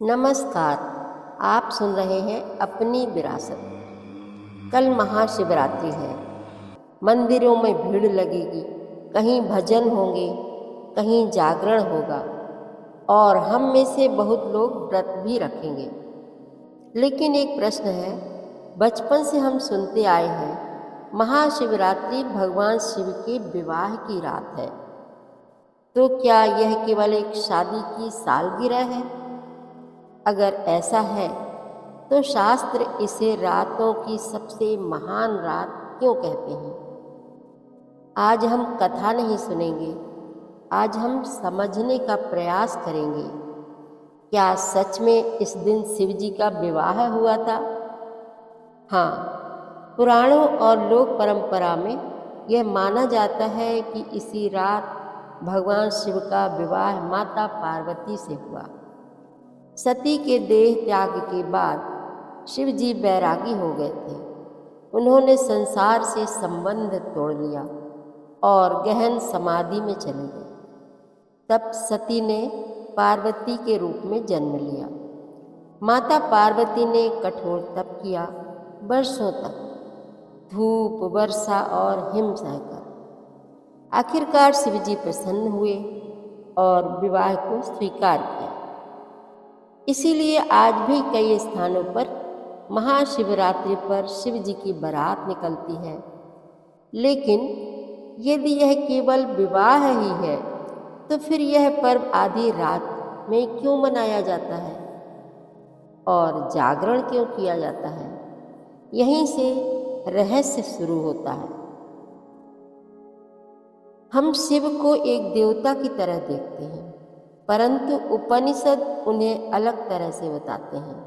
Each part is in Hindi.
नमस्कार। आप सुन रहे हैं अपनी विरासत। कल महाशिवरात्रि है। मंदिरों में भीड़ लगेगी, कहीं भजन होंगे, कहीं जागरण होगा और हम में से बहुत लोग व्रत भी रखेंगे। लेकिन एक प्रश्न है, बचपन से हम सुनते आए हैं महाशिवरात्रि भगवान शिव के विवाह की रात है। तो क्या यह केवल एक शादी की सालगिरह है? अगर ऐसा है तो शास्त्र इसे रातों की सबसे महान रात क्यों कहते हैं? आज हम कथा नहीं सुनेंगे, आज हम समझने का प्रयास करेंगे। क्या सच में इस दिन शिव जी का विवाह हुआ था? हाँ, पुराणों और लोक परंपरा में यह माना जाता है कि इसी रात भगवान शिव का विवाह माता पार्वती से हुआ। सती के देह त्याग के बाद शिव जी बैरागी हो गए थे। उन्होंने संसार से संबंध तोड़ लिया और गहन समाधि में चले गए। तब सती ने पार्वती के रूप में जन्म लिया। माता पार्वती ने कठोर तप किया, वर्षों तक धूप, वर्षा और हिम सहकर। आखिरकार शिव जी प्रसन्न हुए और विवाह को स्वीकार किया। इसीलिए आज भी कई स्थानों पर महाशिवरात्रि पर शिव जी की बारात निकलती है। लेकिन यदि यह केवल विवाह ही है तो फिर यह पर्व आधी रात में क्यों मनाया जाता है और जागरण क्यों किया जाता है? यहीं से रहस्य शुरू होता है। हम शिव को एक देवता की तरह देखते हैं, परंतु उपनिषद उन्हें अलग तरह से बताते हैं।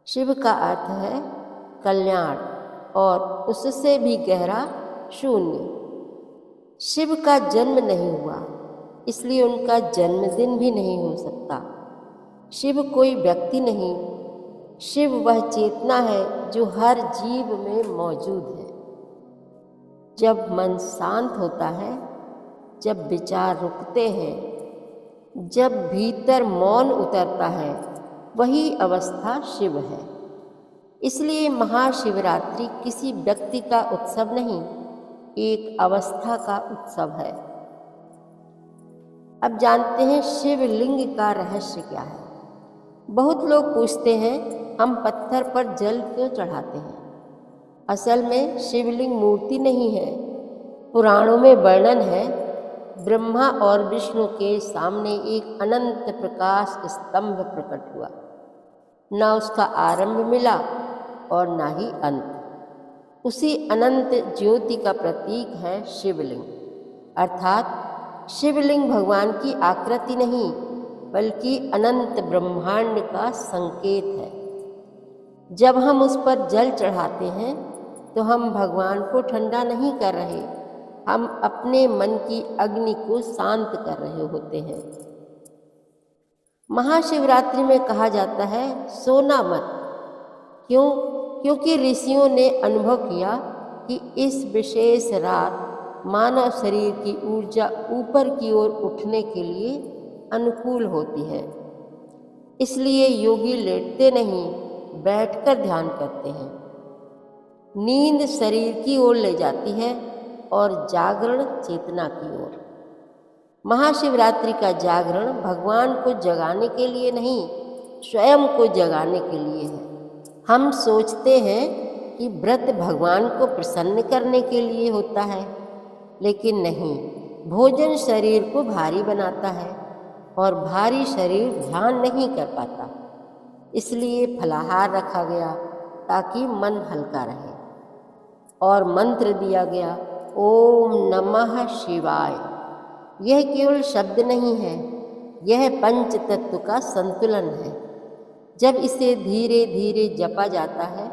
शिव का अर्थ है कल्याण और उससे भी गहरा शून्य। शिव का जन्म नहीं हुआ, इसलिए उनका जन्मदिन भी नहीं हो सकता। शिव कोई व्यक्ति नहीं, शिव वह चेतना है जो हर जीव में मौजूद है। जब मन शांत होता है, जब विचार रुकते हैं, जब भीतर मौन उतरता है, वही अवस्था शिव है। इसलिए महाशिवरात्रि किसी व्यक्ति का उत्सव नहीं, एक अवस्था का उत्सव है। अब जानते हैं शिवलिंग का रहस्य क्या है। बहुत लोग पूछते हैं, हम पत्थर पर जल क्यों चढ़ाते हैं? असल में शिवलिंग मूर्ति नहीं है। पुराणों में वर्णन है, ब्रह्मा और विष्णु के सामने एक अनंत प्रकाश स्तंभ प्रकट हुआ। न उसका आरंभ मिला और न ही अंत। उसी अनंत ज्योति का प्रतीक है शिवलिंग। अर्थात शिवलिंग भगवान की आकृति नहीं, बल्कि अनंत ब्रह्मांड का संकेत है। जब हम उस पर जल चढ़ाते हैं तो हम भगवान को ठंडा नहीं कर रहे, हम अपने मन की अग्नि को शांत कर रहे होते हैं। महाशिवरात्रि में कहा जाता है सोना मत। क्यों? क्योंकि ऋषियों ने अनुभव किया कि इस विशेष रात मानव शरीर की ऊर्जा ऊपर की ओर उठने के लिए अनुकूल होती है। इसलिए योगी लेटते नहीं, बैठकर ध्यान करते हैं। नींद शरीर की ओर ले जाती है और जागरण चेतना की ओर। महाशिवरात्रि का जागरण भगवान को जगाने के लिए नहीं, स्वयं को जगाने के लिए है। हम सोचते हैं कि व्रत भगवान को प्रसन्न करने के लिए होता है, लेकिन नहीं। भोजन शरीर को भारी बनाता है और भारी शरीर ध्यान नहीं कर पाता। इसलिए फलाहार रखा गया ताकि मन हल्का रहे और मंत्र दिया गया, ओम नमः शिवाय। यह केवल शब्द नहीं है, यह पंच तत्व का संतुलन है। जब इसे धीरे धीरे जपा जाता है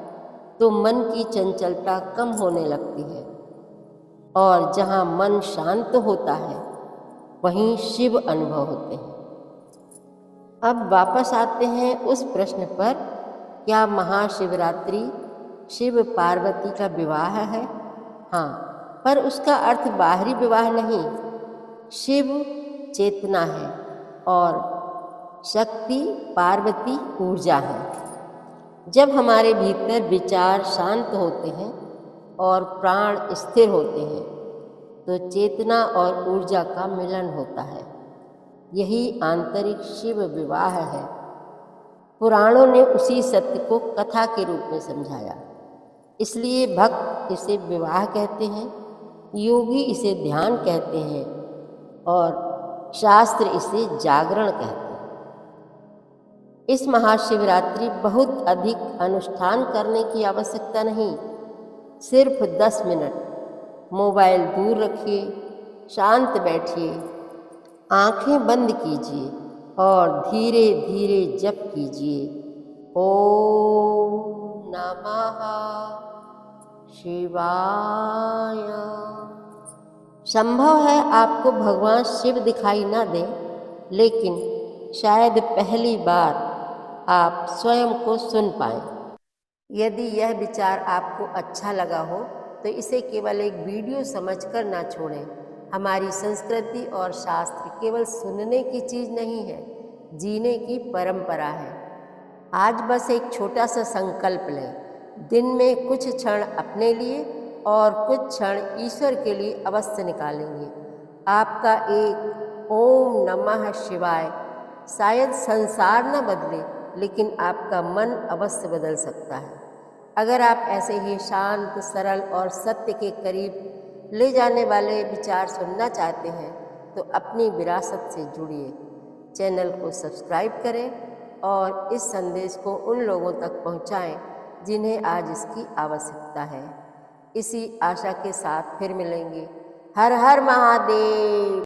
तो मन की चंचलता कम होने लगती है और जहाँ मन शांत होता है वहीं शिव अनुभव होते हैं। अब वापस आते हैं उस प्रश्न पर, क्या महाशिवरात्रि शिव पार्वती का विवाह है? हाँ, पर उसका अर्थ बाहरी विवाह नहीं। शिव चेतना है और शक्ति पार्वती ऊर्जा है। जब हमारे भीतर विचार शांत होते हैं और प्राण स्थिर होते हैं तो चेतना और ऊर्जा का मिलन होता है। यही आंतरिक शिव विवाह है। पुराणों ने उसी सत्य को कथा के रूप में समझाया, इसलिए भक्त इसे विवाह कहते हैं, योगी इसे ध्यान कहते हैं और शास्त्र इसे जागरण कहते हैं। इस महाशिवरात्रि बहुत अधिक अनुष्ठान करने की आवश्यकता नहीं। सिर्फ 10 मिनट मोबाइल दूर रखिए, शांत बैठिए, आंखें बंद कीजिए और धीरे धीरे जप कीजिए, ओम नमः शिवाय। संभव है आपको भगवान शिव दिखाई ना दे, लेकिन शायद पहली बार आप स्वयं को सुन पाएं। यदि यह विचार आपको अच्छा लगा हो तो इसे केवल एक वीडियो समझकर ना छोड़ें। हमारी संस्कृति और शास्त्र केवल सुनने की चीज़ नहीं है, जीने की परंपरा है। आज बस एक छोटा सा संकल्प लें, दिन में कुछ क्षण अपने लिए और कुछ क्षण ईश्वर के लिए अवश्य निकालेंगे। आपका एक ओम नमः शिवाय शायद संसार न बदले, लेकिन आपका मन अवश्य बदल सकता है। अगर आप ऐसे ही शांत, सरल और सत्य के करीब ले जाने वाले विचार सुनना चाहते हैं तो अपनी विरासत से जुड़िए। चैनल को सब्सक्राइब करें और इस संदेश को उन लोगों तक पहुंचाएं जिन्हें आज इसकी आवश्यकता है। इसी आशा के साथ फिर मिलेंगे। हर हर महादेव।